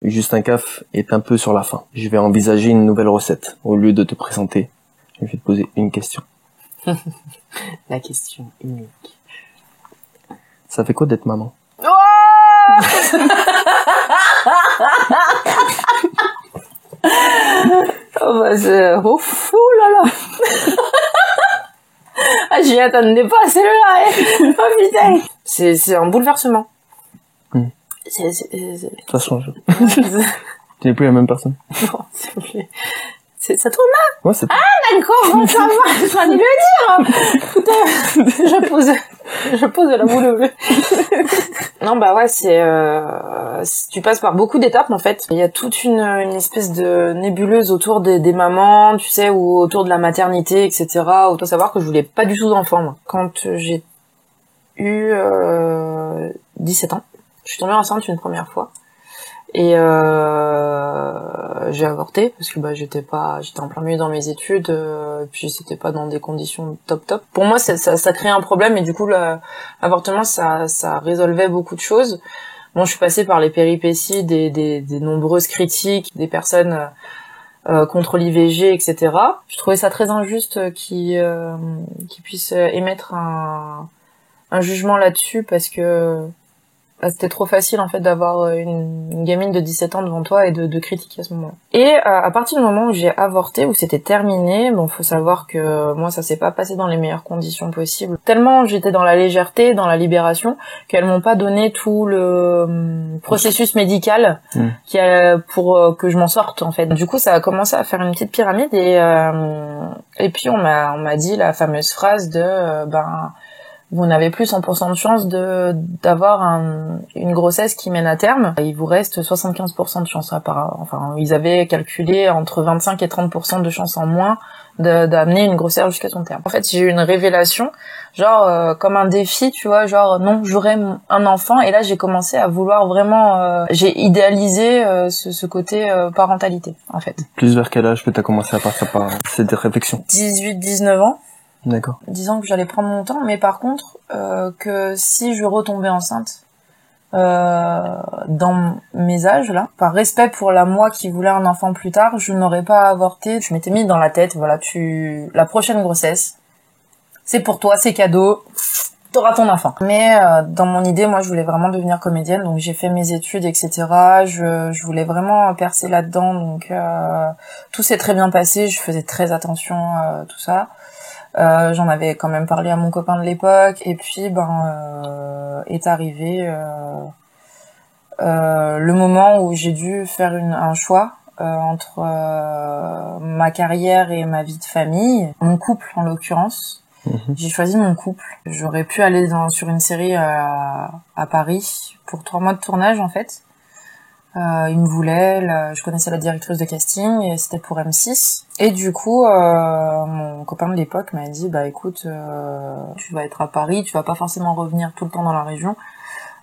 Justin Caff est un peu sur la fin. Je vais envisager une nouvelle recette. Au lieu de te présenter, je vais te poser une question. La question unique. Ça fait quoi d'être maman? Oh oh bah c'est... Oh fou là là. Ah, j'y attendais pas, celle-là, hein. Oh putain. C'est un bouleversement. Ça change. Tu n'es plus la même personne. Non, s'il vous plaît. Ça tourne là? Ouais, c'est... Ah, d'accord, ça va, j'allais le dire. Putain, je pose la boule au bleu. Non, bah ouais, tu passes par beaucoup d'étapes, en fait. Il y a toute une espèce de nébuleuse autour des mamans, tu sais, ou autour de la maternité, etc. Autant savoir que je voulais pas du tout d'enfant, moi. Quand j'ai eu 17 ans, je suis tombée enceinte une première fois. Et j'ai avorté parce que j'étais en plein milieu dans mes études, puis c'était pas dans des conditions top. Pour moi ça créait un problème, et du coup l'avortement ça résolvait beaucoup de choses. Bon, je suis passée par les péripéties des nombreuses critiques des personnes contre l'IVG, etc. Je trouvais ça très injuste qu'ils puissent émettre un jugement là-dessus, parce que c'était trop facile en fait d'avoir une gamine de 17 ans devant toi et de critiquer à ce moment-là. Et à partir du moment où j'ai avorté, où c'était terminé, bon, faut savoir que moi ça s'est pas passé dans les meilleures conditions possibles. Tellement j'étais dans la légèreté, dans la libération, qu'elles m'ont pas donné tout le processus médical pour que je m'en sorte en fait. Du coup, ça a commencé à faire une petite pyramide, et puis on m'a dit la fameuse phrase de vous n'avez plus 100% de chance d'avoir une grossesse qui mène à terme. Il vous reste 75% de chance enfin, ils avaient calculé entre 25 et 30% de chance en moins d'amener une grossesse jusqu'à son terme. En fait, j'ai eu une révélation, genre comme un défi, tu vois, genre non, j'aurai un enfant, et là j'ai commencé à vouloir vraiment j'ai idéalisé ce côté parentalité en fait. Plus vers quel âge que t'as commencé à partir par cette réflexion? 18-19 ans. D'accord. Disant que j'allais prendre mon temps, mais par contre que si je retombais enceinte dans mes âges là, par respect pour la moi qui voulait un enfant plus tard, je n'aurais pas avorté. Je m'étais mis dans la tête, voilà, la prochaine grossesse, c'est pour toi, c'est cadeau, t'auras ton enfant. Mais dans mon idée, moi je voulais vraiment devenir comédienne, donc j'ai fait mes études, etc. Je voulais vraiment percer là-dedans, donc tout s'est très bien passé, je faisais très attention à tout ça. J'en avais quand même parlé à mon copain de l'époque, et puis est arrivé le moment où j'ai dû faire un choix entre ma carrière et ma vie de famille, mon couple en l'occurrence. J'ai choisi mon couple. J'aurais pu aller sur une série à Paris pour 3 mois de tournage en fait. Il me voulait, je connaissais la directrice de casting, et c'était pour M6. Et du coup, mon copain de l'époque m'a dit, écoute, tu vas être à Paris, tu vas pas forcément revenir tout le temps dans la région.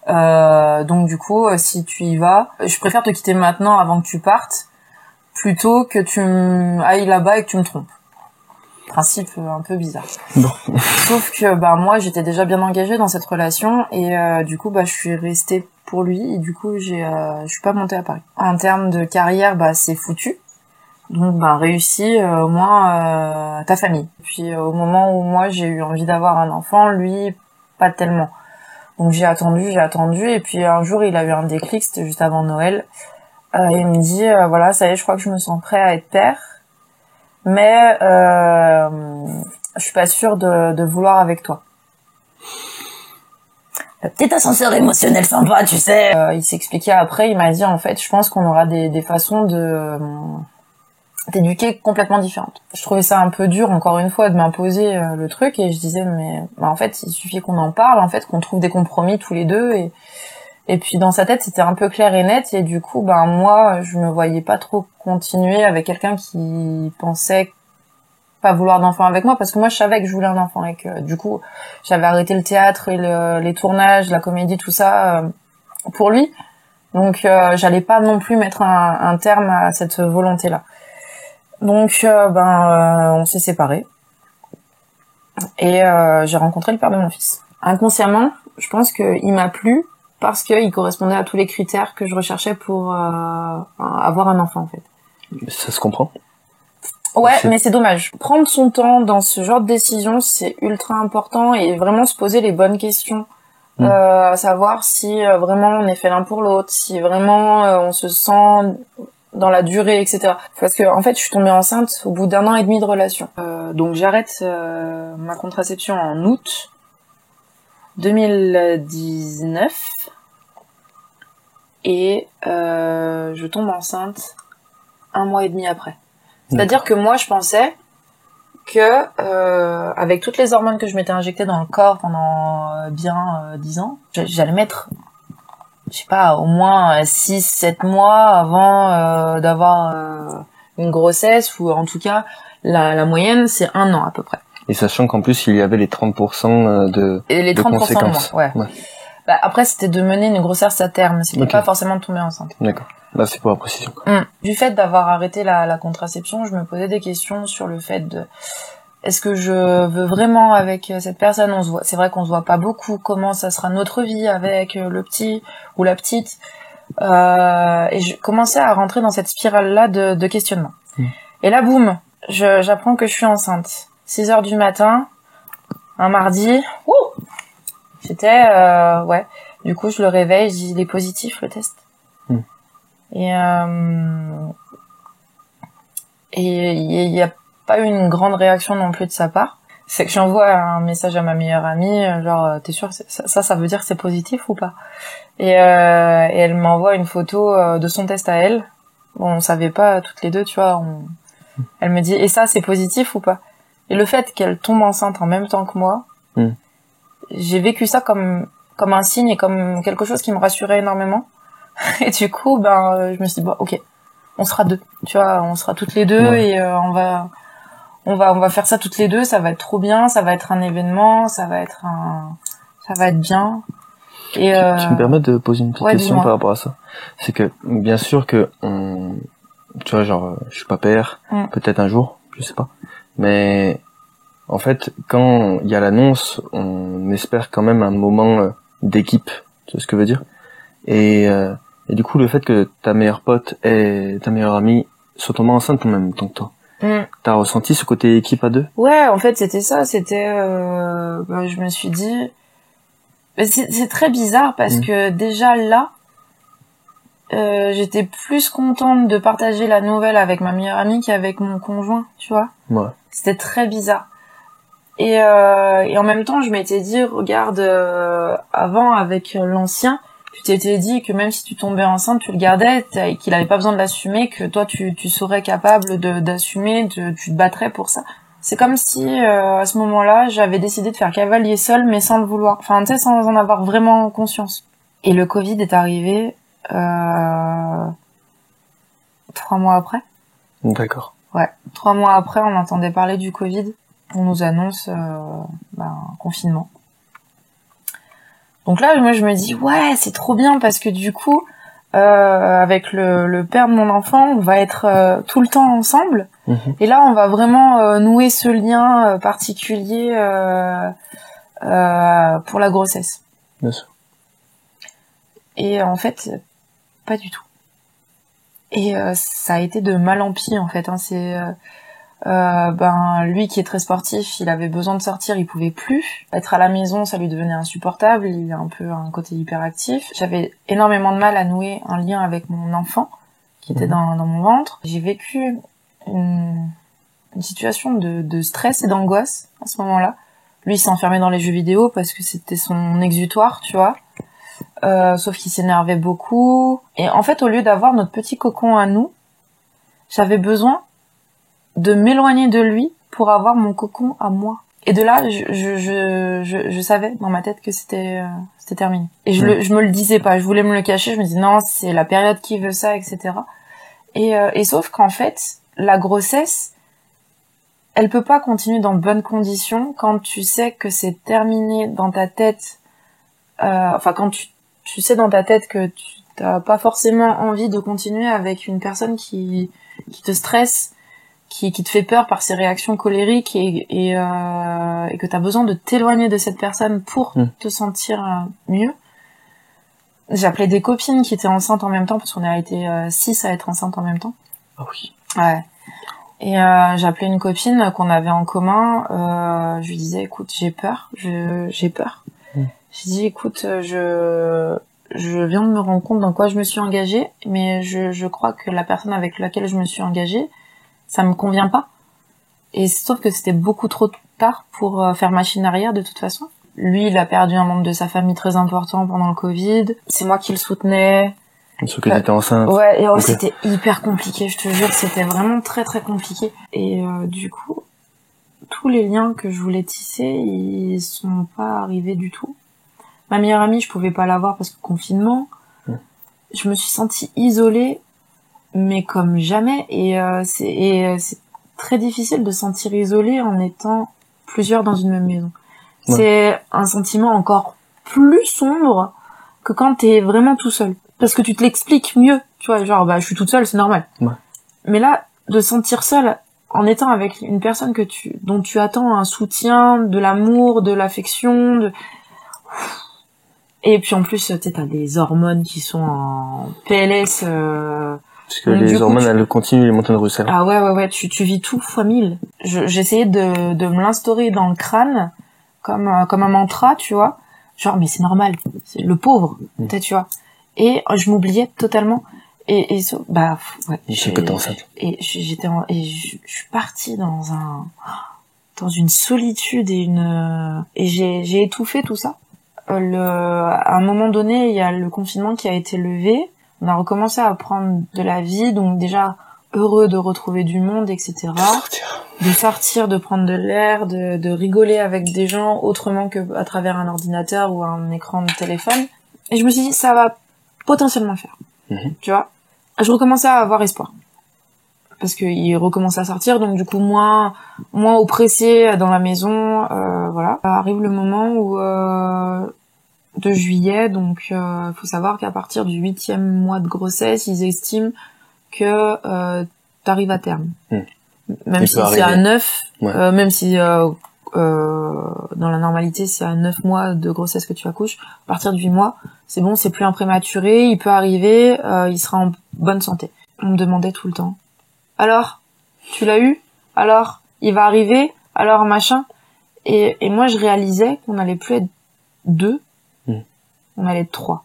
Donc du coup, si tu y vas, je préfère te quitter maintenant avant que tu partes, plutôt que tu ailles là-bas et que tu me trompes. Principe un peu bizarre. Bon. Sauf que moi j'étais déjà bien engagée dans cette relation, et du coup je suis restée pour lui, et du coup je suis pas montée à Paris. En termes de carrière, c'est foutu. Donc réussis au moins ta famille. Puis au moment où moi j'ai eu envie d'avoir un enfant, lui pas tellement. Donc j'ai attendu, et puis un jour il a eu un déclic, c'était juste avant Noël. Il me dit voilà, ça y est, je crois que je me sens prêt à être père. Mais je suis pas sûre de vouloir avec toi. Le petit ascenseur émotionnel sympa, tu sais. Il s'expliquait après, il m'a dit en fait, je pense qu'on aura des façons de t'éduquer complètement différentes. Je trouvais ça un peu dur, encore une fois, de m'imposer le truc, et je disais mais en fait, il suffit qu'on en parle, en fait, qu'on trouve des compromis tous les deux, et puis dans sa tête, c'était un peu clair et net, et du coup, moi, je me voyais pas trop continuer avec quelqu'un qui pensait pas vouloir d'enfant avec moi, parce que moi, je savais que je voulais un enfant, et que du coup, j'avais arrêté le théâtre et les tournages, la comédie, tout ça, pour lui. Donc, j'allais pas non plus mettre un terme à cette volonté-là. Donc, on s'est séparés. Et j'ai rencontré le père de mon fils. Inconsciemment, je pense qu'il m'a plu, parce qu'il correspondait à tous les critères que je recherchais pour avoir un enfant en fait. Ça se comprend. Ouais, mais c'est dommage. Prendre son temps dans ce genre de décision, c'est ultra important et vraiment se poser les bonnes questions. À savoir si vraiment on est fait l'un pour l'autre, si vraiment on se sent dans la durée, etc. Parce que en fait, je suis tombée enceinte au bout d'1 an et demi de relation. Donc j'arrête ma contraception en août 2019 et je tombe enceinte 1 mois et demi après. C'est-à-dire que moi, je pensais que avec toutes les hormones que je m'étais injectées dans le corps pendant bien 10 ans, j'allais mettre, je sais pas, au moins 6-7 mois avant d'avoir une grossesse, ou en tout cas, la moyenne, c'est 1 an à peu près. Et sachant qu'en plus, il y avait les 30% Et les 30% conséquences. de moins, ouais. Bah, après, c'était de mener une grossesse à terme, c'était pas forcément de tomber enceinte. D'accord. Là, c'est pour la précision, quoi. Du fait d'avoir arrêté la contraception, je me posais des questions sur le fait de est-ce que je veux vraiment avec cette personne? On se voit, c'est vrai qu'on se voit pas beaucoup. Comment ça sera notre vie avec le petit ou la petite? Et je commençais à rentrer dans cette spirale-là de questionnement. Et là, boum, j'apprends que je suis enceinte. 6h du matin, un mardi. J'étais, ouais. Du coup, je le réveille, je dis, il est positif, le test. Et il y a pas eu une grande réaction non plus de sa part. C'est que j'envoie un message à ma meilleure amie, genre, t'es sûre que ça veut dire que c'est positif ou pas? Et elle m'envoie une photo de son test à elle. Bon, on savait pas toutes les deux, tu vois. Elle me dit, et ça, c'est positif ou pas? Et le fait qu'elle tombe enceinte en même temps que moi, j'ai vécu ça comme un signe et comme quelque chose qui me rassurait énormément. Et du coup, je me suis dit, bon, ok, on sera deux, tu vois, on sera toutes les deux et on va faire ça toutes les deux, ça va être trop bien, ça va être un événement, ça va être bien. Et tu me permets de poser une petite question par rapport à ça? C'est que, bien sûr que, tu vois, genre, je suis pas père, peut-être un jour, je sais pas. Mais, en fait, quand il y a l'annonce, on espère quand même un moment d'équipe, tu vois ce que je veux dire? Et du coup, le fait que ta meilleure pote et ta meilleure amie soient tombées enceintes en même temps que toi, t'as ressenti ce côté équipe à deux? Ouais, en fait, c'était ça. C'était, je me suis dit, c'est très bizarre parce que déjà là, j'étais plus contente de partager la nouvelle avec ma meilleure amie qu'avec mon conjoint, tu vois. Ouais. C'était très bizarre. Et en même temps, je m'étais dit, regarde, avant avec l'ancien, tu t'étais dit que même si tu tombais enceinte, tu le gardais, et qu'il avait pas besoin de l'assumer, que toi tu serais capable d'assumer, tu te battrais pour ça. C'est comme si à ce moment-là, j'avais décidé de faire cavalier seul, mais sans le vouloir. Enfin, tu sais, sans en avoir vraiment conscience. Et le Covid est arrivé 3 mois après. D'accord. Ouais, 3 mois après, on entendait parler du Covid. On nous annonce confinement. Donc là, moi, je me dis, ouais, c'est trop bien parce que du coup, avec le père de mon enfant, on va être tout le temps ensemble. Et là, on va vraiment nouer ce lien particulier pour la grossesse. Bien sûr. Et en fait, pas du tout. Et ça a été de mal en pis, en fait. C'est... lui qui est très sportif, il avait besoin de sortir, il pouvait plus. Être à la maison, ça lui devenait insupportable, il a un peu un côté hyperactif. J'avais énormément de mal à nouer un lien avec mon enfant, qui était dans mon ventre. J'ai vécu une situation de stress et d'angoisse à ce moment-là. Lui, il s'est enfermé dans les jeux vidéo parce que c'était son exutoire, tu vois. Sauf qu'il s'énervait beaucoup. Et en fait, au lieu d'avoir notre petit cocon à nous, j'avais besoin de m'éloigner de lui pour avoir mon cocon à moi. Et de là, je savais dans ma tête que c'était terminé. Et je me le disais pas, je voulais me le cacher, je me disais non, c'est la période qui veut ça, etc. Et sauf qu'en fait, la grossesse, elle peut pas continuer dans de bonnes conditions quand tu sais que c'est terminé dans ta tête. Quand tu sais dans ta tête que tu t'as pas forcément envie de continuer avec une personne qui te stresse, qui te fait peur par ses réactions colériques et que t'as besoin de t'éloigner de cette personne pour te sentir mieux. J'appelais des copines qui étaient enceintes en même temps, parce qu'on a été 6 à être enceintes en même temps. Ah oui. Ouais. Et j'appelais une copine qu'on avait en commun. Je lui disais, écoute, j'ai peur. J'ai peur. J'ai dit, écoute, je viens de me rendre compte dans quoi je me suis engagée, mais je crois que la personne avec laquelle je me suis engagée, ça me convient pas. Et sauf que c'était beaucoup trop tard pour faire machine arrière de toute façon. Lui, il a perdu un membre de sa famille très important pendant le Covid. C'est moi qui le soutenais. Sauf que t'étais enceinte. Ouais, et c'était hyper compliqué, je te jure, c'était vraiment très très compliqué. Et du coup, tous les liens que je voulais tisser, ils sont pas arrivés du tout. Ma meilleure amie, je pouvais pas la voir parce que confinement. Je me suis sentie isolée, mais comme jamais. Et c'est très difficile de se sentir isolée en étant plusieurs dans une même maison. Ouais. C'est un sentiment encore plus sombre que quand t'es vraiment tout seul. Parce que tu te l'expliques mieux, tu vois, genre, je suis toute seule, c'est normal. Ouais. Mais là, de se sentir seule en étant avec une personne dont tu attends un soutien, de l'amour, de l'affection, et puis en plus, t'as des hormones qui sont en PLS, parce que les hormones, elles continuent les montagnes russes. Ah ouais, tu vis tout fois 1000. J'essayais de me l'instaurer dans le crâne, comme un mantra, tu vois. Genre, mais c'est normal, c'est le pauvre, peut-être, tu vois. Et je m'oubliais totalement. Ouais. J'ai que enceinte. Et je suis partie dans une solitude et j'ai étouffé tout ça. À un moment donné, il y a le confinement qui a été levé. On a recommencé à prendre de la vie, donc déjà heureux de retrouver du monde, etc. De sortir, de prendre de l'air, de rigoler avec des gens autrement que à travers un ordinateur ou un écran de téléphone. Et je me suis dit, ça va potentiellement le faire. Tu vois, je recommençais à avoir espoir. Parce qu'il recommençait à sortir, donc du coup moins oppressé dans la maison, voilà. Arrive le moment où de juillet, donc faut savoir qu'à partir du 8e mois de grossesse, ils estiment que t'arrives à terme. Même si c'est à 9, ouais. Même si dans la normalité c'est à 9 mois de grossesse que tu accouches, à partir de 8 mois, c'est bon, c'est plus un prématuré, il peut arriver, il sera en bonne santé. On me demandait tout le temps, alors, tu l'as eu? Alors, il va arriver? Alors, machin. Et moi, je réalisais qu'on allait plus être 2, on allait être 3.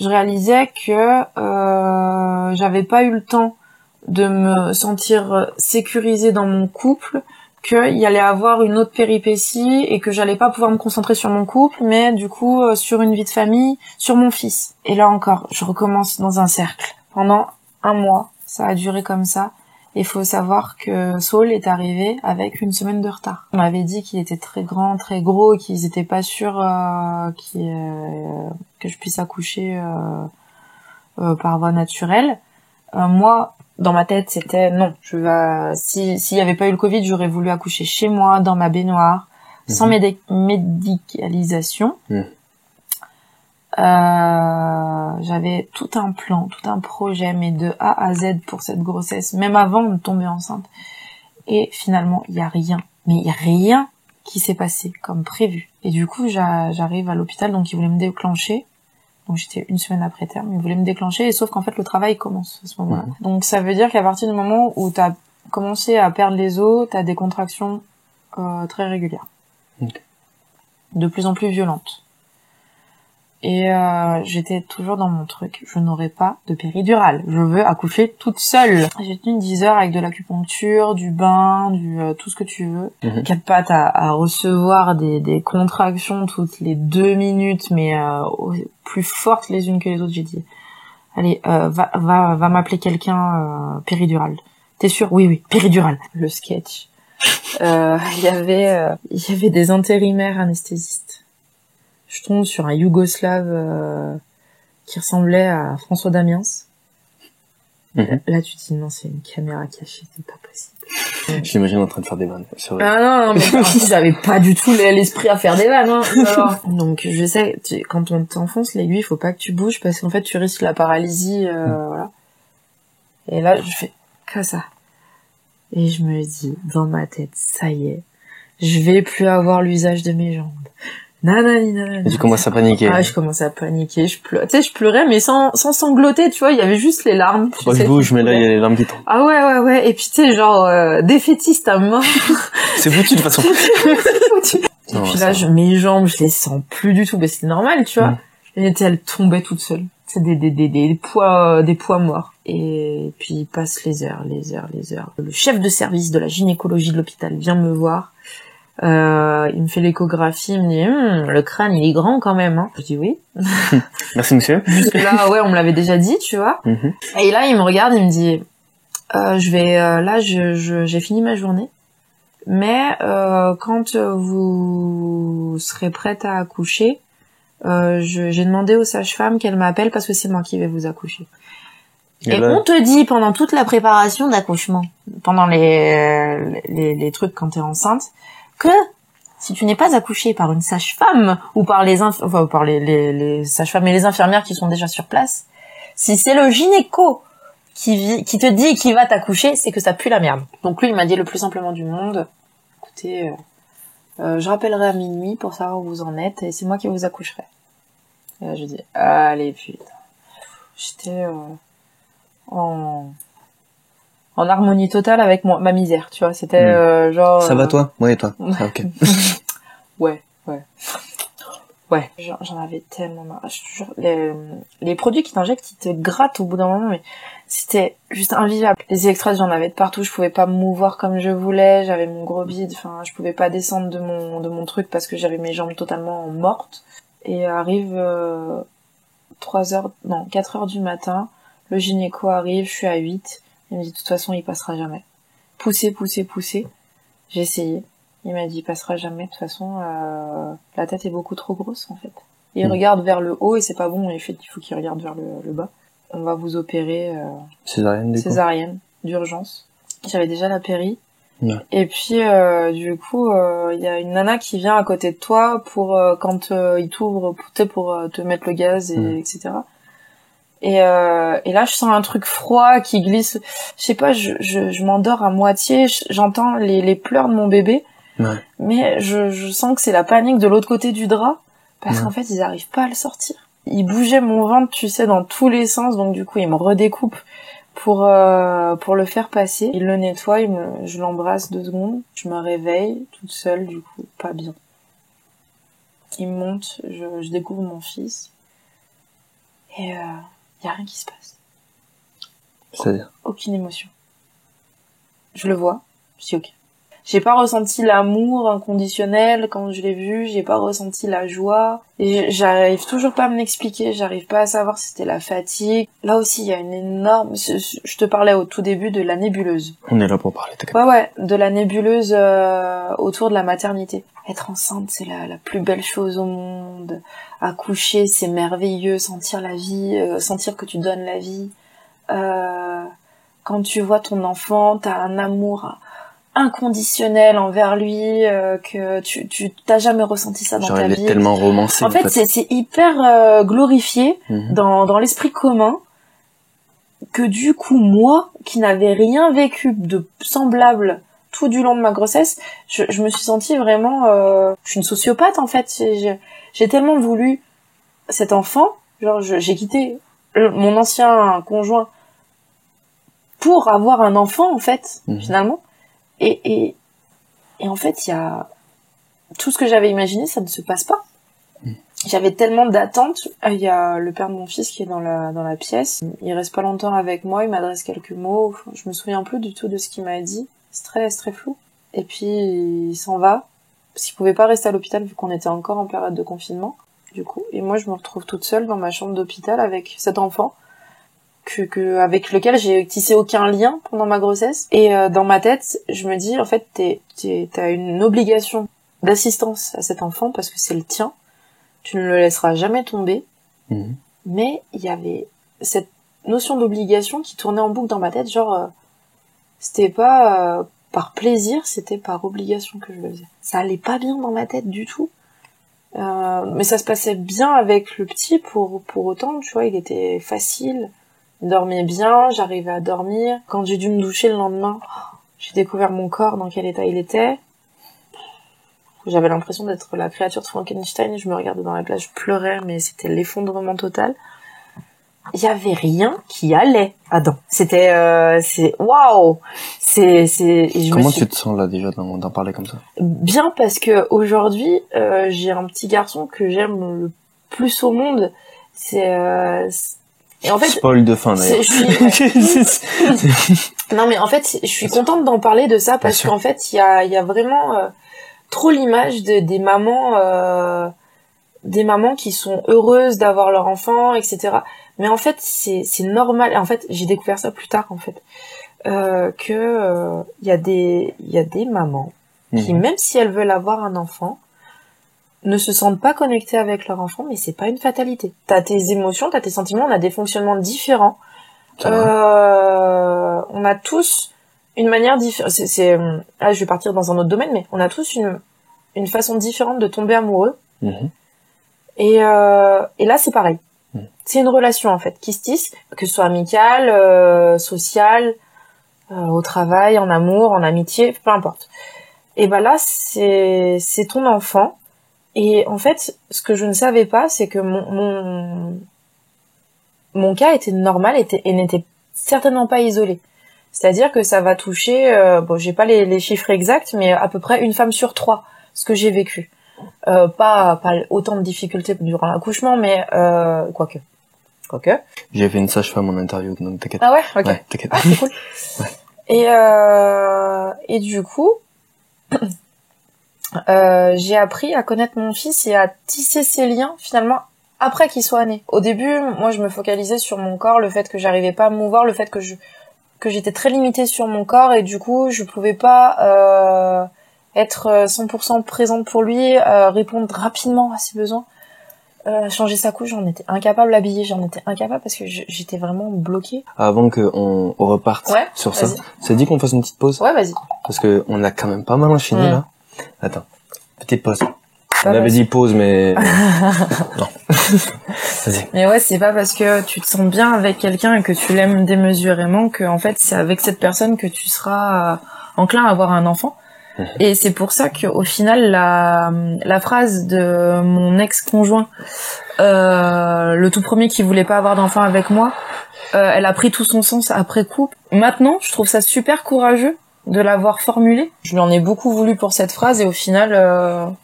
Je réalisais que j'avais pas eu le temps de me sentir sécurisée dans mon couple, qu'il y allait avoir une autre péripétie et que j'allais pas pouvoir me concentrer sur mon couple, mais du coup sur une vie de famille, sur mon fils. Et là encore, je recommence dans un cercle. Pendant 1 mois, ça a duré comme ça. Il faut savoir que Saul est arrivé avec 1 semaine de retard. On m'avait dit qu'il était très grand, très gros, et qu'ils étaient pas sûrs que je puisse accoucher par voie naturelle. Moi, dans ma tête, c'était non. S'il y avait pas eu le Covid, j'aurais voulu accoucher chez moi, dans ma baignoire, sans médicalisation. J'avais tout un plan, tout un projet, mais de A à Z pour cette grossesse, même avant de tomber enceinte. Et finalement, il y a rien qui s'est passé comme prévu. Et du coup, j'arrive à l'hôpital, donc ils voulaient me déclencher. Donc j'étais 1 semaine après terme, ils voulaient me déclencher, et sauf qu'en fait le travail commence à ce moment-là. Donc ça veut dire qu'à partir du moment où t'as commencé à perdre les os, t'as des contractions très régulières. De plus en plus violentes. Et j'étais toujours dans mon truc, je n'aurai pas de péridurale, je veux accoucher toute seule. J'ai tenu 10 heures avec de l'acupuncture, du bain, tout ce que tu veux. 4 pattes à recevoir des contractions toutes les 2 minutes, mais plus fortes les unes que les autres. J'ai dit, allez, va m'appeler quelqu'un, péridurale. T'es sûr? Oui, péridurale. Le sketch. Il y avait des intérimaires anesthésistes. Je tombe sur un Yougoslave qui ressemblait à François Damiens. Là, tu te dis, non, c'est une caméra cachée, c'est pas possible. J'imagine en train de faire des vannes. Ah non, mais ils avaient pas du tout l'esprit à faire des vannes. Hein. Donc, je sais, quand on t'enfonce l'aiguille, faut pas que tu bouges parce qu'en fait, tu risques la paralysie. Voilà. Et là, je fais que ça. Et je me dis, dans ma tête, ça y est, je vais plus avoir l'usage de mes jambes. Et tu commences à paniquer. Ah, je commençais à paniquer, je pleurais. Tu sais, je pleurais, mais sans sangloter, tu vois, il y avait juste les larmes. Faut pas que je bouge, mais là, il y a les larmes qui tombent. Ah ouais. Et puis, tu sais, genre, défaitiste à mort. C'est foutu, de toute façon. Foutu. Et puis là, mes jambes, je les sens plus du tout. Mais c'est normal, tu vois. Et elles tombaient toutes seules. C'est des poids morts. Et puis, il passe les heures. Le chef de service de la gynécologie de l'hôpital vient me voir. Il me fait l'échographie, il me dit le crâne il est grand quand même, hein. Je dis oui. Merci monsieur. Jusque là ouais on me l'avait déjà dit, tu vois. Et là il me regarde, il me dit j'ai fini ma journée, mais quand vous serez prête à accoucher, j'ai demandé aux sages-femmes qu'elles m'appellent parce que c'est moi qui vais vous accoucher. Et là... on te dit pendant toute la préparation d'accouchement, pendant les trucs quand t'es enceinte, que si tu n'es pas accouchée par une sage-femme ou par les sages-femmes et les infirmières qui sont déjà sur place, si c'est le gynéco qui te dit qu'il va t'accoucher, c'est que ça pue la merde. Donc lui, il m'a dit le plus simplement du monde, écoutez, je rappellerai à minuit pour savoir où vous en êtes et c'est moi qui vous accoucherai. Et là, je dis, allez putain. J'étais en harmonie totale avec ma misère, tu vois, c'était genre ça va toi? Ouais, et toi? Ah, ok. ouais j'en avais tellement marre. Les produits qui t'injectent, ils te grattent au bout d'un moment, mais c'était juste invivable. Les extraits, j'en avais de partout, je pouvais pas me mouvoir comme je voulais, j'avais mon gros bide, enfin je pouvais pas descendre de mon truc parce que j'avais mes jambes totalement mortes. Et arrive 4 heures du matin, le gynéco arrive, je suis à 8. Il me dit, de toute façon, il passera jamais. Pousser. J'ai essayé. Il m'a dit, il passera jamais. De toute façon, la tête est beaucoup trop grosse, en fait. Il regarde vers le haut et c'est pas bon. En fait, il faut qu'il regarde vers le bas. On va vous opérer. Césarienne, d'urgence. J'avais déjà la péri. Ouais. Et puis, du coup, il y a une nana qui vient à côté de toi pour, quand il t'ouvre, pour te mettre le gaz, etc. Et là, je sens un truc froid qui glisse. Je sais pas, je m'endors à moitié. J'entends les pleurs de mon bébé. Ouais. Mais je sens que c'est la panique de l'autre côté du drap. Parce qu'en fait, ils arrivent pas à le sortir. Ils bougeaient mon ventre, tu sais, dans tous les sens. Donc, du coup, ils me redécoupent pour le faire passer. Il le nettoie, je l'embrasse 2 secondes. Je me réveille toute seule, du coup, pas bien. Il me monte, je découvre mon fils. Et y a rien qui se passe. C'est-à-dire aucune émotion. Je le vois, je dis ok. J'ai pas ressenti l'amour inconditionnel quand je l'ai vu, j'ai pas ressenti la joie. Et j'arrive toujours pas à me l'expliquer, j'arrive pas à savoir si c'était la fatigue. Là aussi, il y a une énorme... Je te parlais au tout début de la nébuleuse. On est là pour parler, t'inquiète. Ouais, de la nébuleuse autour de la maternité. Être enceinte, c'est la plus belle chose au monde. Accoucher, c'est merveilleux. Sentir la vie, sentir que tu donnes la vie. Quand tu vois ton enfant, t'as un amour inconditionnel envers lui, que tu t'as jamais ressenti ça dans ta vie. Tellement romancé. En fait, c'est hyper glorifié dans l'esprit commun, que du coup, moi, qui n'avais rien vécu de semblable tout du long de ma grossesse, je me suis sentie vraiment... je suis une sociopathe, en fait. J'ai tellement voulu cet enfant, genre j'ai quitté mon ancien conjoint pour avoir un enfant, en fait, finalement. Et en fait, il y a tout ce que j'avais imaginé, ça ne se passe pas. J'avais tellement d'attentes. Il y a le père de mon fils qui est dans la pièce. Il reste pas longtemps avec moi, il m'adresse quelques mots. Je me souviens plus du tout de ce qu'il m'a dit. C'est très flou. Et puis il s'en va parce qu'il pouvait pas rester à l'hôpital vu qu'on était encore en période de confinement. Du coup, et moi je me retrouve toute seule dans ma chambre d'hôpital avec cet enfant avec lequel j'ai tissé aucun lien pendant ma grossesse. Et dans ma tête, je me dis, en fait, t'as une obligation d'assistance à cet enfant parce que c'est le tien. Tu ne le laisseras jamais tomber. Mais il y avait cette notion d'obligation qui tournait en boucle dans ma tête, genre, c'était pas par plaisir, c'était par obligation que je le faisais. Ça allait pas bien dans ma tête du tout. Mais ça se passait bien avec le petit pour autant, tu vois, il était facile. Il dormait bien, j'arrivais à dormir. Quand j'ai dû me doucher le lendemain, j'ai découvert mon corps dans quel état il était. J'avais l'impression d'être la créature de Frankenstein. Je me regardais dans la glace, je pleurais, mais c'était l'effondrement total. Il y avait rien qui allait, Adam. C'était, waouh! Comment tu te sens là déjà d'en parler comme ça? Bien, parce que aujourd'hui, j'ai un petit garçon que j'aime le plus au monde. Et en fait, spoil de fin d'ailleurs. Non mais en fait, je suis contente d'en parler de ça parce qu'en fait, il y a vraiment trop l'image des mamans qui sont heureuses d'avoir leur enfant, etc. Mais en fait, c'est normal. En fait, j'ai découvert ça plus tard en fait, que il y a des mamans qui, même si elles veulent avoir un enfant, ne se sentent pas connectées avec leur enfant, mais c'est pas une fatalité. T'as tes émotions, t'as tes sentiments, on a des fonctionnements différents. On a tous une manière différente. Là, je vais partir dans un autre domaine, mais on a tous une façon différente de tomber amoureux. Et là, c'est pareil. C'est une relation en fait qui se tisse, que ce soit amicale, sociale, au travail, en amour, en amitié, peu importe. Et ben là, c'est ton enfant. Et en fait, ce que je ne savais pas, c'est que mon cas était normal et n'était certainement pas isolé. C'est-à-dire que ça va toucher, bon, j'ai pas les chiffres exacts, mais à peu près une femme sur 3, ce que j'ai vécu. Pas autant de difficultés durant l'accouchement, mais quoique. J'ai fait une sage-femme en interview, donc t'inquiète. Ah ouais, ok. Ouais, t'inquiète. Ah, c'est cool. Et du coup, j'ai appris à connaître mon fils et à tisser ces liens finalement après qu'il soit né. Au début, moi, je me focalisais sur mon corps, le fait que j'arrivais pas à me mouvoir, le fait que j'étais très limitée sur mon corps et du coup, je pouvais pas être 100% présente pour lui, répondre rapidement à ses besoins. Changer sa couche, j'en étais incapable, l'habiller, j'en étais incapable parce que j'étais vraiment bloquée. Avant qu'on reparte sur ça, ça dit qu'on fasse une petite pause? Ouais, vas-y. Parce que on a quand même pas mal enchaîné là. Attends, petite pause. On avait dit pause, mais non. Vas-y. Mais ouais, c'est pas parce que tu te sens bien avec quelqu'un et que tu l'aimes démesurément que en fait c'est avec cette personne que tu seras enclin à avoir un enfant. Et c'est pour ça que au final la phrase de mon ex-conjoint, le tout premier qui voulait pas avoir d'enfant avec moi, elle a pris tout son sens après coup. Maintenant, je trouve ça super courageux de l'avoir formulée. Je lui en ai beaucoup voulu pour cette phrase et au final,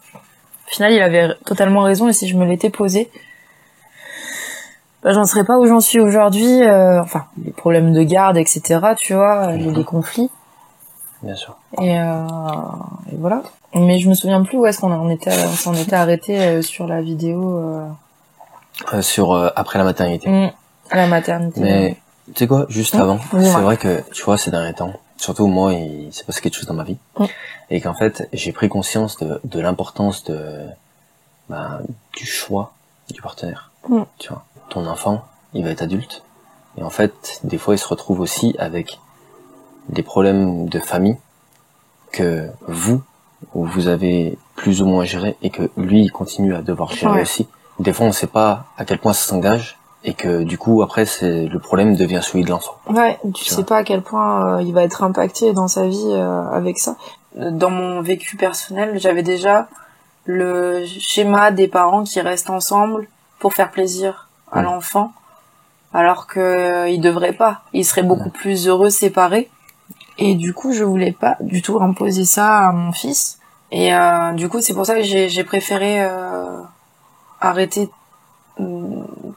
il avait totalement raison. Et si je me l'étais posée, j'en serais pas où j'en suis aujourd'hui. Enfin, les problèmes de garde, etc. Tu vois, les conflits. Bien sûr. Et voilà. Mais je me souviens plus où est-ce qu'on s'en était arrêté sur la vidéo. Sur après la maternité. À la maternité. Mais tu sais quoi, juste avant, c'est vrai que tu vois ces derniers temps, surtout moi, il s'est passé quelque chose dans ma vie, et qu'en fait j'ai pris conscience de l'importance du choix du partenaire. Tu vois, ton enfant, il va être adulte, et en fait des fois il se retrouve aussi avec des problèmes de famille que vous avez plus ou moins géré et que lui il continue à devoir gérer aussi. Des fois on sait pas à quel point ça s'engage et que du coup après le problème devient celui de l'enfant. Ouais, tu sais pas à quel point il va être impacté dans sa vie avec ça. Dans mon vécu personnel, j'avais déjà le schéma des parents qui restent ensemble pour faire plaisir à l'enfant alors que ils devraient pas. Ils seraient beaucoup plus heureux séparés. Et du coup, je voulais pas du tout imposer ça à mon fils. Et du coup, c'est pour ça que j'ai préféré arrêter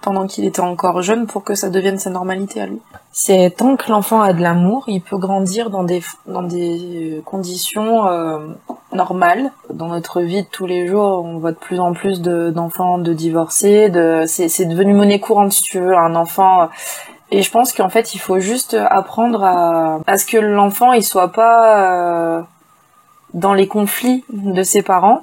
pendant qu'il était encore jeune pour que ça devienne sa normalité à lui. C'est tant que l'enfant a de l'amour, il peut grandir dans des conditions normales. Dans notre vie de tous les jours, on voit de plus en plus d'enfants de divorcés. C'est devenu monnaie courante, si tu veux, un enfant. Et je pense qu'en fait, il faut juste apprendre à ce que l'enfant il soit pas dans les conflits de ses parents,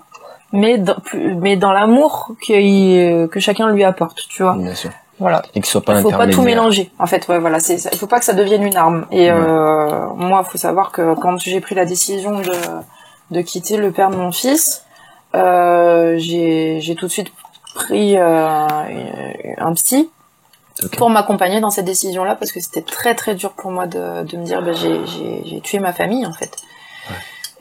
mais dans l'amour que chacun lui apporte, tu vois. Bien sûr. Voilà. Et qu'il soit pas intermédiaire. Il faut pas tout mélanger. En fait, ouais, voilà, c'est ça. Il faut pas que ça devienne une arme. Et moi, faut savoir que quand j'ai pris la décision de quitter le père de mon fils, j'ai tout de suite pris un psy. Pour m'accompagner dans cette décision-là, parce que c'était très très dur pour moi de me dire j'ai tué ma famille en fait.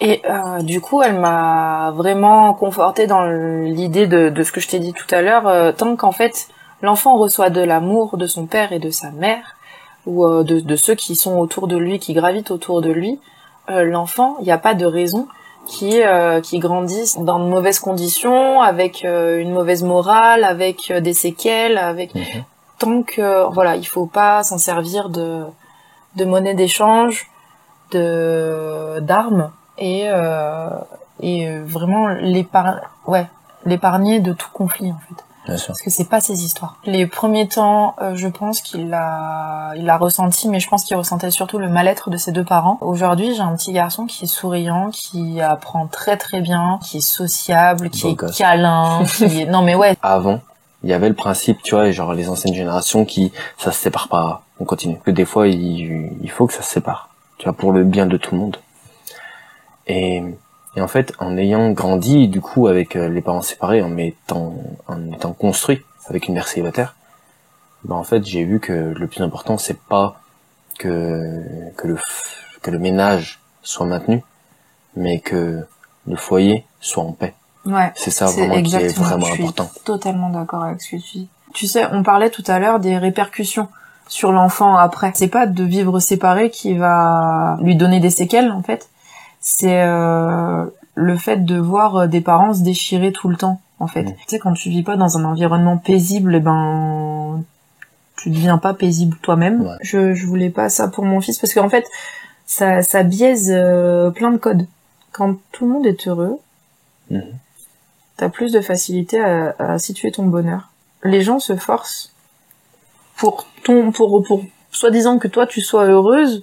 Et du coup, elle m'a vraiment confortée dans l'idée de ce que je t'ai dit tout à l'heure, tant qu'en fait l'enfant reçoit de l'amour de son père et de sa mère, ou de ceux qui sont autour de lui, qui gravitent autour de lui, l'enfant, il n'y a pas de raison qui grandisse dans de mauvaises conditions, avec une mauvaise morale, avec des séquelles, avec tant que voilà, il faut pas s'en servir de monnaie d'échange, d'armes et vraiment l'épargner de tout conflit en fait. Bien sûr. Parce que c'est pas ces histoires. Les premiers temps, je pense qu'il l'a ressenti, mais je pense qu'il ressentait surtout le mal-être de ses deux parents. Aujourd'hui, j'ai un petit garçon qui est souriant, qui apprend très très bien, qui est sociable, qui est câlin, qui est... Non mais ouais. Avant, il y avait le principe, tu vois, genre les anciennes générations ça se sépare pas, on continue. Que des fois, il faut que ça se sépare, tu vois, pour le bien de tout le monde. Et en fait, en ayant grandi, du coup, avec les parents séparés, en étant construit avec une mère célibataire, en fait, j'ai vu que le plus important, c'est pas que le ménage soit maintenu, mais que le foyer soit en paix. Ouais. C'est ça vraiment qui est vraiment important. Je suis totalement d'accord avec ce que tu dis. Tu sais, on parlait tout à l'heure des répercussions sur l'enfant après. C'est pas de vivre séparé qui va lui donner des séquelles, en fait. C'est le fait de voir des parents se déchirer tout le temps, en fait. Tu sais, quand tu vis pas dans un environnement paisible, tu deviens pas paisible toi-même. Ouais. Je voulais pas ça pour mon fils parce qu'en fait, ça biaise plein de codes. Quand tout le monde est heureux, t'as plus de facilité à situer ton bonheur. Les gens se forcent pour soi-disant que toi tu sois heureuse.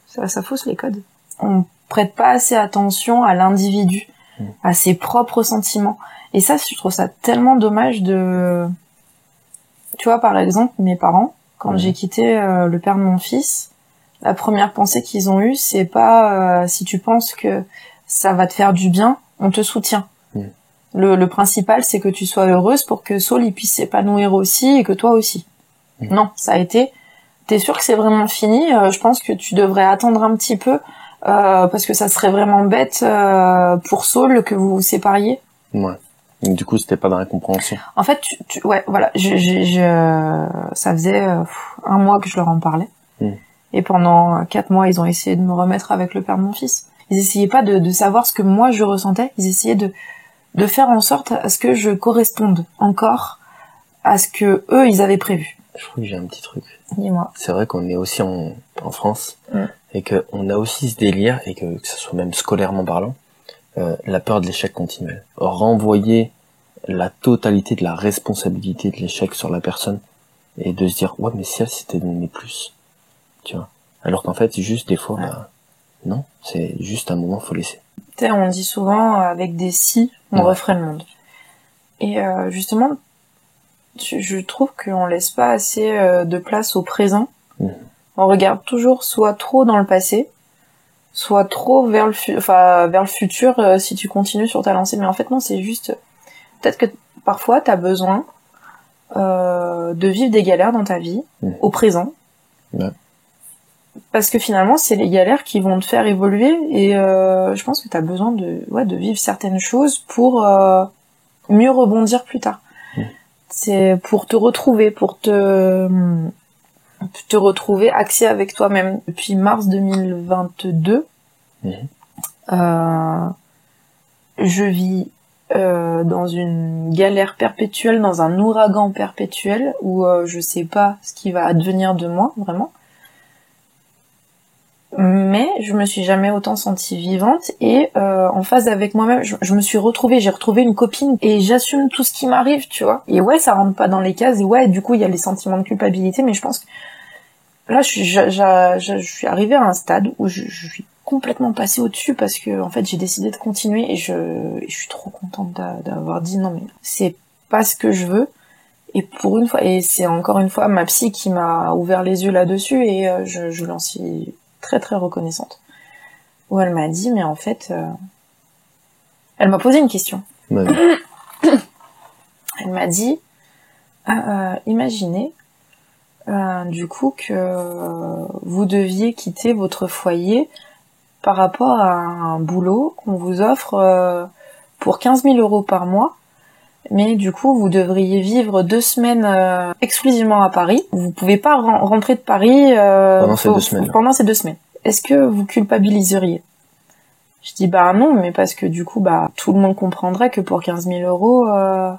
Ça fausse les codes. On prête pas assez attention à l'individu, à ses propres sentiments. Et ça, je trouve ça tellement dommage de... Tu vois, par exemple, mes parents, quand j'ai quitté le père de mon fils, la première pensée qu'ils ont eue, c'est pas si tu penses que ça va te faire du bien, on te soutient. Le principal, c'est que tu sois heureuse pour que Saul il puisse s'épanouir aussi et que toi aussi. Non, ça a été... T'es sûr que c'est vraiment fini? Je pense que tu devrais attendre un petit peu parce que ça serait vraiment bête pour Saul que vous vous sépariez. Ouais. Donc, du coup, c'était pas dans la compréhension. En fait, ouais, voilà. Ça faisait 1 mois que je leur en parlais. Et pendant 4 mois, ils ont essayé de me remettre avec le père de mon fils. Ils essayaient pas de savoir ce que moi je ressentais. Ils essayaient de faire en sorte à ce que je corresponde encore à ce que eux ils avaient prévu. Je crois que j'ai un petit truc. Dis-moi. C'est vrai qu'on est aussi en France et que on a aussi ce délire et que ce soit même scolairement parlant, la peur de l'échec continuel. Renvoyer la totalité de la responsabilité de l'échec sur la personne et de se dire ouais mais si elle s'était donné plus, tu vois. Alors qu'en fait c'est juste des fois non, c'est juste un moment faut laisser. Tu sais, on dit souvent avec des si on referait le monde. Et justement je trouve qu'on laisse pas assez de place au présent. On regarde toujours soit trop dans le passé, soit trop vers le futur si tu continues sur ta lancée. Mais en fait non, c'est juste peut-être que parfois t'as besoin de vivre des galères dans ta vie au présent. Parce que finalement c'est les galères qui vont te faire évoluer et je pense que t'as besoin de vivre certaines choses pour mieux rebondir plus tard. C'est pour te retrouver, te retrouver axé avec toi-même. Depuis mars 2022, je vis dans une galère perpétuelle, dans un ouragan perpétuel où je sais pas ce qui va advenir de moi, vraiment. Mais je me suis jamais autant sentie vivante et en phase avec moi-même. Je me suis retrouvée, j'ai retrouvé une copine et j'assume tout ce qui m'arrive, tu vois. Et ouais, ça rentre pas dans les cases et ouais, du coup, il y a les sentiments de culpabilité, mais je pense que là, je suis arrivée à un stade où je suis complètement passée au-dessus parce que en fait, j'ai décidé de continuer et je suis trop contente d'avoir dit non mais c'est pas ce que je veux. Et pour une fois, et c'est encore une fois ma psy qui m'a ouvert les yeux là-dessus et je l'en suis très très reconnaissante. Où elle m'a dit mais en fait elle m'a posé une question. Elle m'a dit imaginez du coup que vous deviez quitter votre foyer par rapport à un boulot qu'on vous offre pour 15 000 € par mois. Mais du coup, vous devriez vivre 2 semaines exclusivement à Paris. Vous pouvez pas rentrer de Paris pendant ces 2 semaines. Est-ce que vous culpabiliseriez? Je dis bah non, mais parce que du coup, tout le monde comprendrait que pour 15 000 €,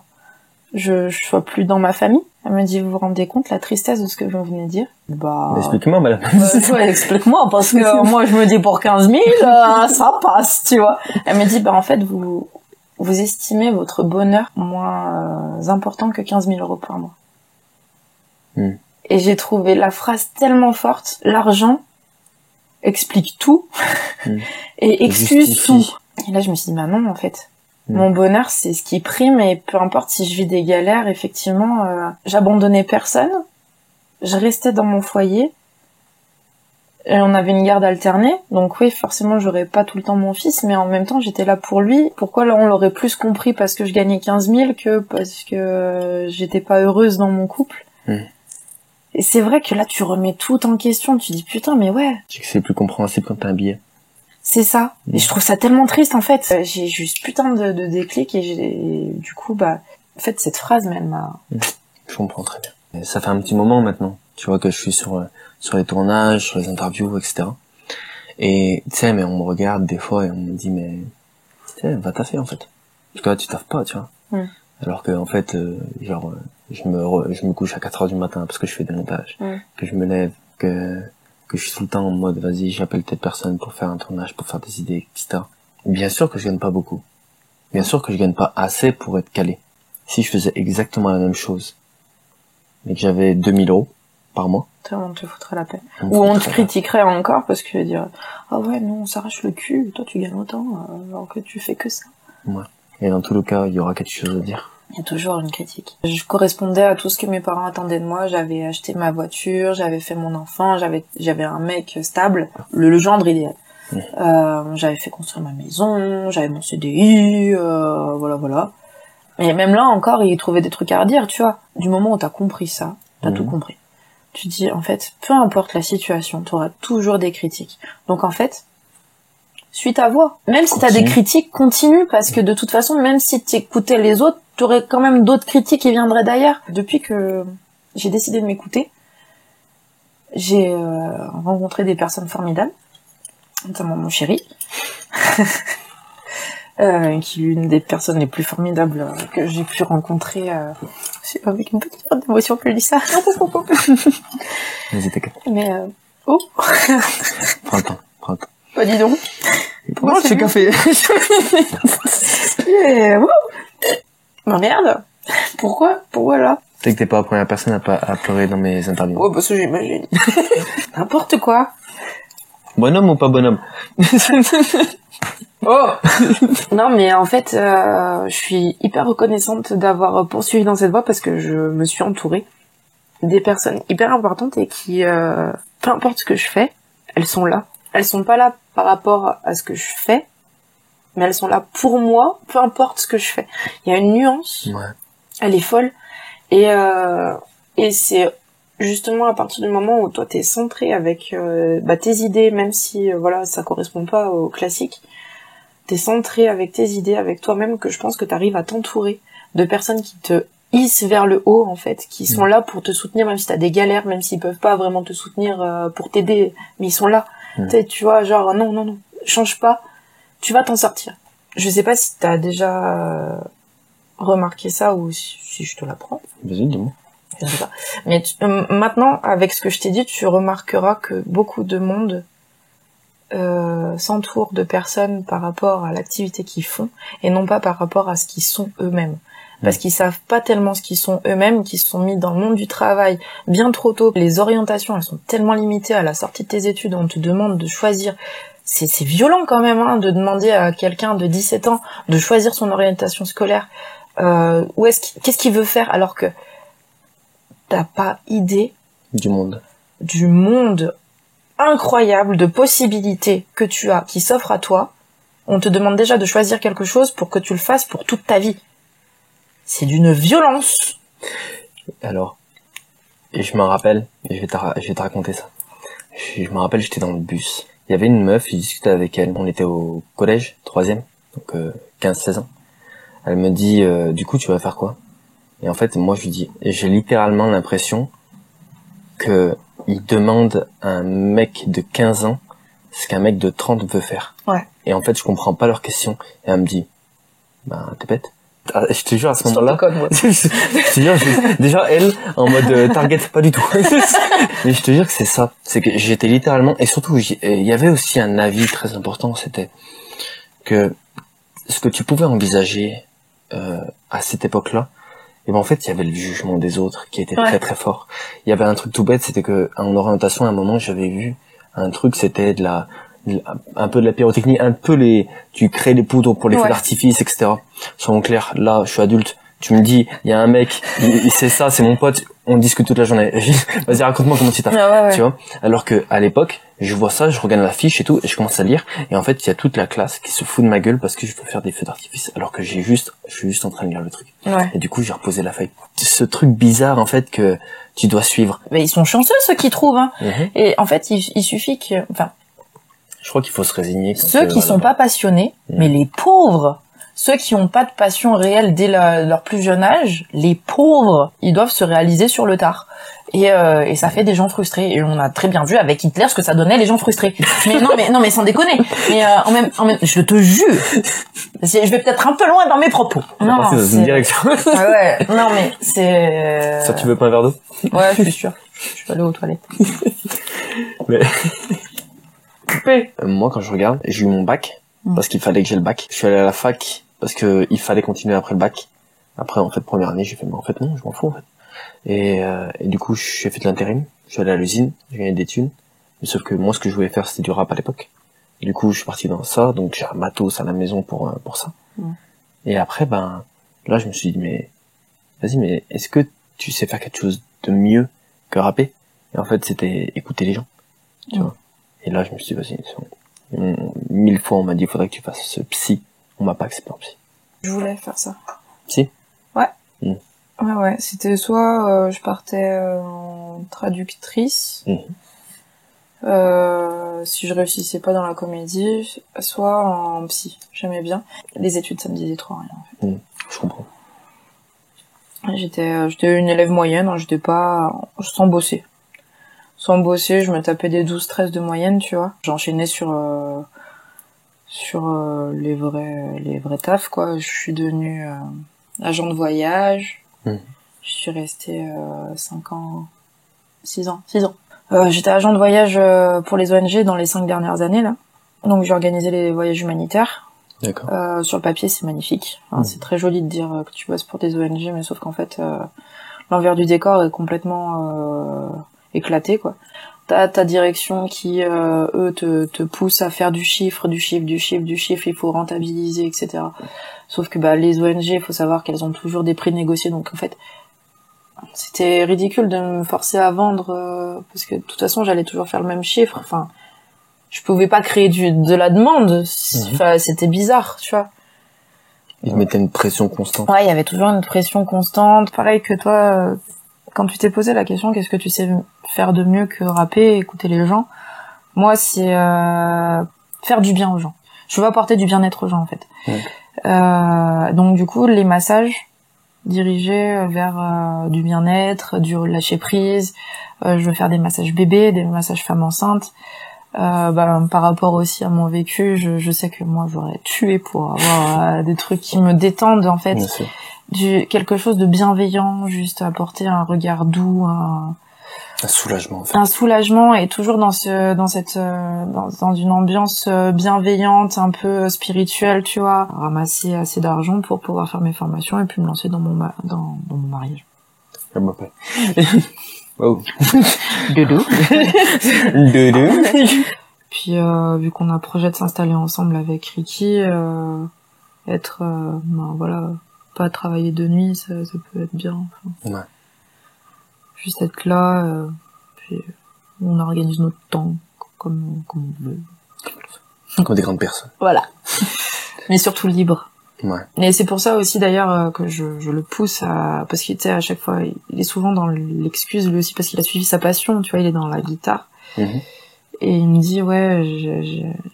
je sois plus dans ma famille. Elle me dit, vous vous rendez compte la tristesse de ce que vous venez de dire? Explique-moi, madame. Ouais, explique-moi, parce que moi je me dis pour 15 000, ça passe, tu vois. Elle me dit, en fait, vous estimez votre bonheur moins important que 15 000 € par mois. Et j'ai trouvé la phrase tellement forte. L'argent explique tout et excuse tout. Et là, je me suis dit, non, en fait. Mon bonheur, c'est ce qui prime, et peu importe si je vis des galères, effectivement, j'abandonnais personne. Je restais dans mon foyer. Et on avait une garde alternée, donc oui, forcément, j'aurais pas tout le temps mon fils, mais en même temps, j'étais là pour lui. Pourquoi là, on l'aurait plus compris parce que je gagnais 15 000 que parce que j'étais pas heureuse dans mon couple. Et c'est vrai que là, tu remets tout en question, tu dis putain, mais ouais. C'est plus compréhensible quand t'as un billet. C'est ça. Et je trouve ça tellement triste, en fait. J'ai juste putain de déclic, et du coup, en fait, cette phrase, elle m'a... Je comprends très bien. Et ça fait un petit moment maintenant, tu vois, que je suis sur les tournages, sur les interviews, etc. Et, tu sais, mais on me regarde des fois et on me dit, mais, tu sais, va taffer, en fait. Parce que là, tu taffes pas, tu vois. Alors que, en fait, je me couche à 4 heures du matin parce que je fais des montages. Que je me lève, que je suis tout le temps en mode, vas-y, j'appelle telle personne pour faire un tournage, pour faire des idées, etc. Bien sûr que je gagne pas beaucoup. Bien sûr que je gagne pas assez pour être calé. Si je faisais exactement la même chose, mais que j'avais 2 000 € par mois, on te foutrait la paix. Ou on te critiquerait encore parce que tu vas dire, ah ouais, non, on s'arrache le cul, toi tu gagnes autant, alors que tu fais que ça. Ouais. Et dans tous les cas, il y aura quelque chose à dire. Il y a toujours une critique. Je correspondais à tout ce que mes parents attendaient de moi. J'avais acheté ma voiture, j'avais fait mon enfant, j'avais un mec stable, le gendre idéal. J'avais fait construire ma maison, j'avais mon CDI, voilà. Et même là encore, il trouvait des trucs à redire, tu vois. Du moment où t'as compris ça, t'as tout compris. Tu dis, en fait, peu importe la situation, t'auras toujours des critiques. Donc en fait, suis ta voix. Même si t'as des critiques, continue, parce que de toute façon, même si t'écoutais les autres, t'aurais quand même d'autres critiques qui viendraient d'ailleurs. Depuis que j'ai décidé de m'écouter, j'ai rencontré des personnes formidables, notamment mon chéri, qui est l'une des personnes les plus formidables que j'ai pu rencontrer. Avec une petite part d'émotion que je dis ça. Vas-y, t'inquiète. Mais Prends le temps. Bah dis donc. Pourquoi ce café? Bah merde. Pourquoi là? Tu sais que t'es pas la première personne à pleurer dans mes interviews. Ouais, ça j'imagine. N'importe quoi. Bonhomme ou pas bonhomme? Oh. Non, mais en fait, je suis hyper reconnaissante d'avoir poursuivi dans cette voie, parce que je me suis entourée des personnes hyper importantes et qui, peu importe ce que je fais, elles sont là. Elles sont pas là par rapport à ce que je fais, mais elles sont là pour moi, peu importe ce que je fais. Il y a une nuance, elle est folle, et c'est justement à partir du moment où toi t'es centré avec tes idées, même si ça correspond pas au classique, t'es centré avec tes idées, avec toi-même, que je pense que t'arrives à t'entourer de personnes qui te hissent vers le haut, en fait, qui sont là pour te soutenir, même si t'as des galères, même s'ils peuvent pas vraiment te soutenir pour t'aider, mais ils sont là. Tu vois, genre, non, change pas, tu vas t'en sortir. Je sais pas si t'as déjà remarqué ça, ou si je te l'apprends. Vas-y, dis-moi. Je sais pas. Mais maintenant, avec ce que je t'ai dit, tu remarqueras que beaucoup de monde s'entourent de personnes par rapport à l'activité qu'ils font, et non pas par rapport à ce qu'ils sont eux-mêmes. Parce qu'ils savent pas tellement ce qu'ils sont eux-mêmes, qu'ils se sont mis dans le monde du travail bien trop tôt. Les orientations, elles sont tellement limitées à la sortie de tes études. On te demande de choisir. C'est violent quand même, de demander à quelqu'un de 17 ans de choisir son orientation scolaire. Qu'est-ce qu'il veut faire, alors que t'as pas idée du monde incroyable de possibilités que tu as, qui s'offrent à toi. On te demande déjà de choisir quelque chose pour que tu le fasses pour toute ta vie. C'est d'une violence. Alors, et je me rappelle, et je vais te raconter ça. Je me rappelle, j'étais dans le bus, il y avait une meuf, il discutait avec elle. On était au collège, 3e, donc 15-16 ans. Elle me dit, du coup, tu vas faire quoi? Et en fait, moi, je lui dis, j'ai littéralement l'impression que il demande à un mec de 15 ans ce qu'un mec de 30 veut faire. Ouais. Et en fait, je comprends pas leur question. Et elle me dit, t'es bête. Ah, je te jure, à ce moment-là, je te jure, déjà, elle, en mode target, pas du tout. Mais je te jure que c'est ça. C'est que j'étais littéralement, et surtout, il y avait aussi un avis très important, c'était que ce que tu pouvais envisager, à cette époque-là, et ben en fait, il y avait le jugement des autres qui était très très fort. Il y avait un truc tout bête, c'était que en orientation, à un moment, j'avais vu un truc, c'était un peu de la pyrotechnie, un peu tu crées les poudres pour les feux d'artifice, etc. Soyons clairs, là, je suis adulte, tu me dis, il y a un mec, c'est ça, c'est mon pote, on discute toute la journée. Vas-y, raconte-moi comment tu t'as tu vois. Alors que, à l'époque, je vois ça, je regarde la fiche et tout, et je commence à lire, et en fait, il y a toute la classe qui se fout de ma gueule parce que je peux faire des feux d'artifice, alors que je suis juste en train de lire le truc. Et du coup, j'ai reposé la feuille. Ce truc bizarre, en fait, que tu dois suivre. Mais ils sont chanceux, ceux qui trouvent, hein. Et en fait, il suffit que, je crois qu'il faut se résigner. Ceux qui sont pas passionnés, mais les pauvres, ceux qui ont pas de passion réelle dès leur plus jeune âge, les pauvres, ils doivent se réaliser sur le tard. Et ça fait des gens frustrés. Et on a très bien vu avec Hitler ce que ça donnait les gens frustrés. Mais non, mais sans déconner. Mais en même, je te jure, je vais peut-être un peu loin dans mes propos. Non, c'est dans une direction. Ouais. Non, mais c'est. Ça, tu veux pas un verre d'eau? Ouais, je suis sûre. Je vais aller aux toilettes. Mais. Moi, quand je regarde, j'ai eu mon bac parce qu'il fallait que j'ai le bac. Je suis allé à la fac parce que il fallait continuer après le bac. Après, en fait, première année, j'ai fait, mais en fait, non, je m'en fous, en fait. Et du coup, j'ai fait de l'intérim. Je suis allé à l'usine, j'ai gagné des thunes. Mais sauf que moi, ce que je voulais faire, c'était du rap à l'époque. Et du coup, je suis parti dans ça, donc j'ai un matos à la maison pour ça. Et après, là, je me suis dit, mais, vas-y, mais est-ce que tu sais faire quelque chose de mieux que rapper? Et en fait, c'était écouter les gens, tu vois. Et là, je me suis dit, vas-y, 1000 fois, on m'a dit, il faudrait que tu fasses ce psy. On m'a pas accepté en psy. Je voulais faire ça. Si? Ouais. Ouais. C'était soit je partais en traductrice, si je réussissais pas dans la comédie, soit en psy. J'aimais bien. Les études, ça me disait trop rien, en fait. Je comprends. J'étais une élève moyenne, hein, j'étais pas sans bosser. Sans bosser, je me tapais des 12-13 de moyenne, tu vois. J'enchaînais sur les vrais tafs, quoi. Je suis devenue agent de voyage. Je suis restée 6 ans. J'étais agent de voyage pour les ONG dans les 5 dernières années, là. Donc j'ai organisé les voyages humanitaires. D'accord. Sur le papier, c'est magnifique. Enfin, c'est très joli de dire que tu bosses pour des ONG, mais sauf qu'en fait, l'envers du décor est complètement éclaté, quoi. T'as ta direction qui eux te pousse à faire du chiffre, il faut rentabiliser, etc. Sauf que les ONG, il faut savoir qu'elles ont toujours des prix négociés, donc en fait c'était ridicule de me forcer à vendre parce que de toute façon j'allais toujours faire le même chiffre. Enfin, je pouvais pas créer de la demande. Enfin, c'était bizarre, tu vois. Ils mettaient une pression constante. Ouais, il y avait toujours une pression constante. Pareil que toi, quand tu t'es posé la question, qu'est-ce que tu sais faire de mieux que rapper, écouter les gens? Moi, c'est faire du bien aux gens. Je veux apporter du bien-être aux gens, en fait. Donc, du coup, les massages dirigés vers du bien-être, du lâcher prise. Je veux faire des massages bébés, des massages femmes enceintes. Par rapport aussi à mon vécu, je sais que moi, j'aurais tué pour avoir des trucs qui me détendent, en fait. Quelque chose de bienveillant, juste apporter un regard doux, un soulagement, en fait. Un soulagement, et toujours dans une ambiance bienveillante, un peu spirituelle, tu vois. Ramasser assez d'argent pour pouvoir faire mes formations et puis me lancer dans mon mariage. Wow. Doudou. Doudou. Puis vu qu'on a projet de s'installer ensemble avec Ricky, pas travailler de nuit, ça peut être bien. Enfin. Juste être là, puis on organise notre temps comme on veut. Comme des grandes personnes. Voilà. Mais surtout libre. Ouais. Et c'est pour ça aussi d'ailleurs que je le pousse parce qu'il, tu sais, à chaque fois, il est souvent dans l'excuse lui aussi parce qu'il a suivi sa passion, tu vois, il est dans la guitare. Et il me dit, ouais,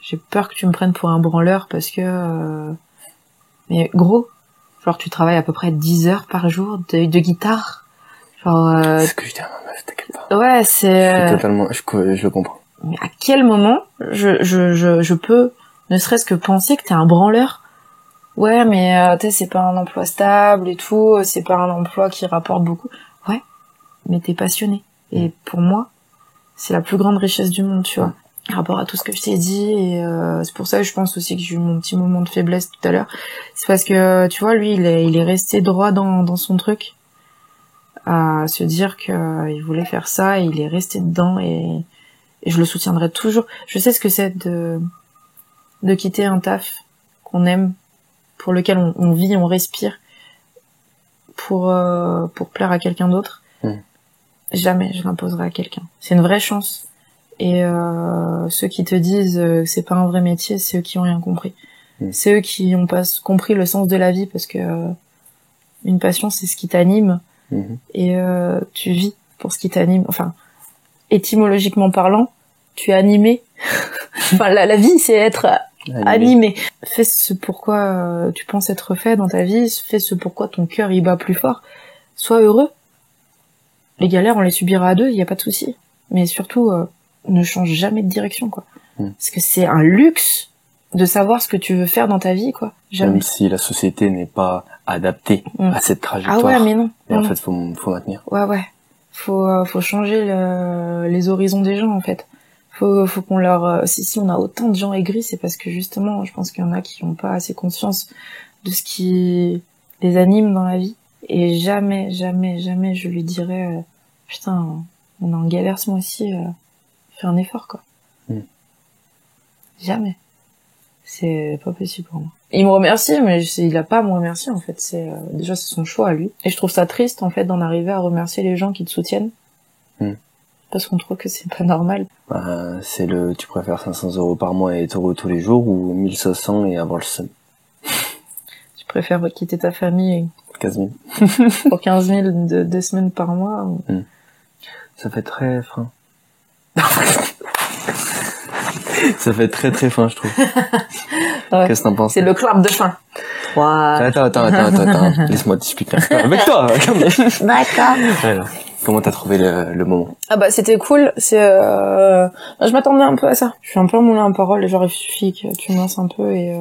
j'ai peur que tu me prennes pour un branleur parce que... Mais gros, genre tu travailles à peu près 10 heures par jour de guitare. Genre... C'est ce que je dis à ma meuf, t'inquiète pas. Ouais, c'est... Je suis totalement... Je le comprends. Mais à quel moment je peux, ne serait-ce que penser que t'es un branleur? Ouais, mais tu sais, c'est pas un emploi stable et tout, c'est pas un emploi qui rapporte beaucoup. Ouais, mais t'es passionné. Et pour moi, c'est la plus grande richesse du monde, tu vois. Par rapport à tout ce que je t'ai dit, et c'est pour ça que je pense aussi que j'ai eu mon petit moment de faiblesse tout à l'heure. C'est parce que, tu vois, lui, il est resté droit dans son truc, à se dire que il voulait faire ça, et il est resté dedans, et je le soutiendrai toujours. Je sais ce que c'est de quitter un taf qu'on aime, pour lequel on vit, on respire, pour plaire à quelqu'un d'autre. Jamais je l'imposerai à quelqu'un. C'est une vraie chance. Et ceux qui te disent que c'est pas un vrai métier, c'est eux qui ont rien compris. C'est eux qui ont pas compris le sens de la vie, parce que une passion, c'est ce qui t'anime. Et tu vis pour ce qui t'anime. Enfin, étymologiquement parlant, tu es animé. Enfin, la vie, c'est être animé. Fais ce pourquoi tu penses être fait dans ta vie. Fais ce pourquoi ton cœur y bat plus fort. Sois heureux. Les galères, on les subira à deux, y a pas de souci. Mais surtout, ne change jamais de direction, quoi. Parce que c'est un luxe de savoir ce que tu veux faire dans ta vie, quoi. Jamais. Même si la société n'est pas adaptée à cette trajectoire. Ah ouais, mais non. Mais en fait, faut maintenir. Ouais. Faut changer les horizons des gens, en fait. Faut qu'on leur... Si on a autant de gens aigris, c'est parce que justement, je pense qu'il y en a qui n'ont pas assez conscience de ce qui les anime dans la vie. Et jamais je lui dirais putain, on est en galère ce mois-ci, fais un effort, quoi. Jamais. C'est pas possible pour moi. Il me remercie, mais il a pas à me remercier, en fait. Déjà, c'est son choix à lui. Et je trouve ça triste, en fait, d'en arriver à remercier les gens qui te soutiennent. Parce qu'on trouve que c'est pas normal. Bah, tu préfères 500 € par mois et être heureux tous les jours, ou 1500 et avoir le seum? Tu préfères quitter ta famille 15 000. pour 15 000 de 2 semaines par mois ou... Ça fait très fin. Ça fait très très fin, je trouve. Ouais. Qu'est-ce que t'en penses? C'est le clap de fin. 3... Attends. Laisse-moi discuter avec toi. D'accord. Alors, comment t'as trouvé le moment? Ah bah c'était cool. Je m'attendais un peu à ça. Je suis un peu moulin en parole, genre il suffit que tu me lances un peu et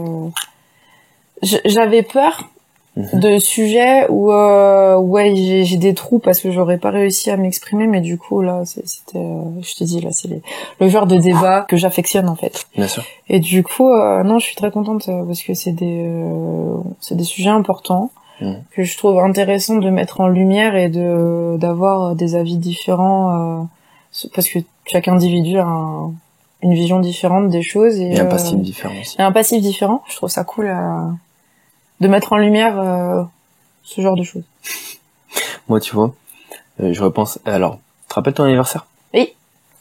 j'avais peur de sujets où j'ai des trous parce que j'aurais pas réussi à m'exprimer, mais du coup là c'était je te dis là c'est le genre de débat que j'affectionne en fait. Bien sûr. Et du coup non, je suis très contente parce que c'est des sujets importants que je trouve intéressant de mettre en lumière et d'avoir des avis différents parce que chaque individu a une vision différente des choses et un passif différent aussi. Et un passif différent. Je trouve ça cool de mettre en lumière ce genre de choses. Moi, tu vois, je repense... Alors, tu te rappelles ton anniversaire? Oui.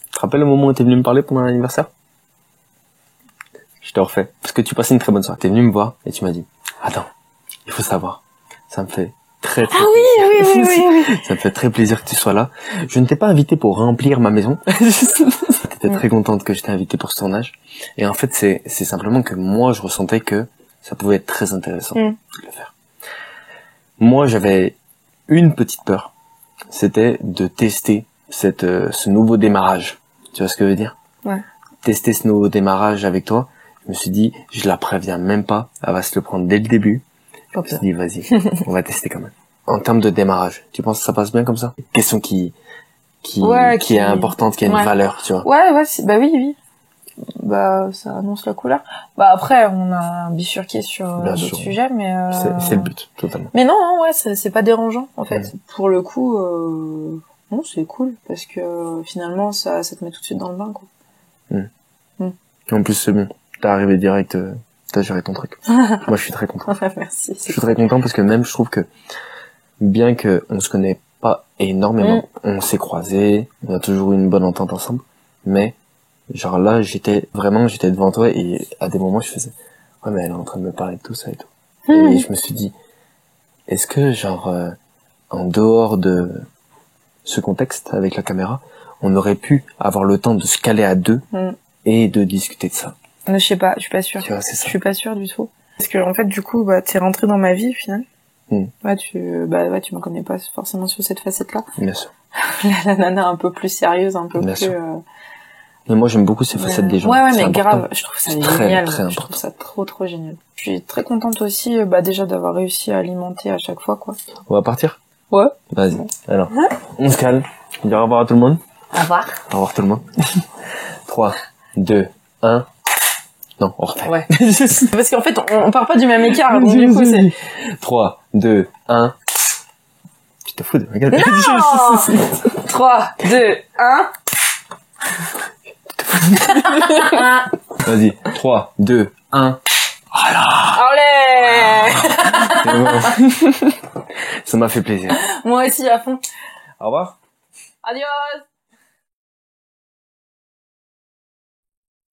Tu te rappelles le moment où t'es venu me parler pendant l'anniversaire? Je te refais. Parce que tu passais une très bonne soirée. T'es venu me voir et tu m'as dit, attends, il faut savoir. Ça me fait très plaisir. Oui. Ça me fait très plaisir que tu sois là. Je ne t'ai pas invité pour remplir ma maison. T'étais très contente que je t'ai invité pour ce tournage. Et en fait, c'est simplement que moi, je ressentais que ça pouvait être très intéressant de le faire. Moi, j'avais une petite peur. C'était de tester ce nouveau démarrage. Tu vois ce que je veux dire? Ouais. Tester ce nouveau démarrage avec toi. Je me suis dit, je la préviens même pas. Elle va se le prendre dès le début. Je me suis dit, vas-y, on va tester quand même. En termes de démarrage, tu penses que ça passe bien comme ça? Question qui est importante, qui a une valeur, tu vois. Ouais, bah oui. Bah, ça annonce la couleur. Bah après, on a bifurqué sur d'autres sujets, mais c'est le but, totalement. Mais non, ouais, c'est pas dérangeant, en fait. Pour le coup, non, c'est cool, parce que finalement, ça te met tout de suite dans le bain, quoi. En plus, c'est bon. T'es arrivé direct, t'as géré ton truc. Moi, je suis très content. Merci. Je suis très content parce que même, je trouve que, bien que on se connaît pas énormément, on s'est croisés, on a toujours eu une bonne entente ensemble, mais genre là, j'étais devant toi et à des moments, je faisais, ouais, mais elle est en train de me parler de tout ça et tout. Et je me suis dit, est-ce que genre, en dehors de ce contexte avec la caméra, on aurait pu avoir le temps de se caler à deux et de discuter de ça. Je sais pas, je suis pas sûre. Tu vois, c'est ça. Je suis pas sûre du tout. Parce que en fait, du coup, t'es rentré dans ma vie au final. Ouais, tu me connais pas forcément sur cette facette-là. Bien sûr. La nana un peu plus sérieuse, un peu Bien plus. Sûr. Mais moi, j'aime beaucoup ces facettes des gens. Ouais, mais important. grave. Je trouve ça génial. Très je trouve ça trop génial. Je suis très contente aussi, déjà d'avoir réussi à alimenter à chaque fois, quoi. On va partir? Ouais. Vas-y. Alors, on se calme. On dit au revoir à tout le monde. Au revoir. Au revoir tout le monde. 3, 2, 1. Non, on refait. Ouais. Parce qu'en fait, on part pas du même écart, donc du coup, c'est... 3, 2, 1. Tu te fous de ma gueule. Non 3, 2, 1. Vas-y. 3, 2, 1. Allez Ça m'a fait plaisir. Moi aussi, à fond. Au revoir. Adios.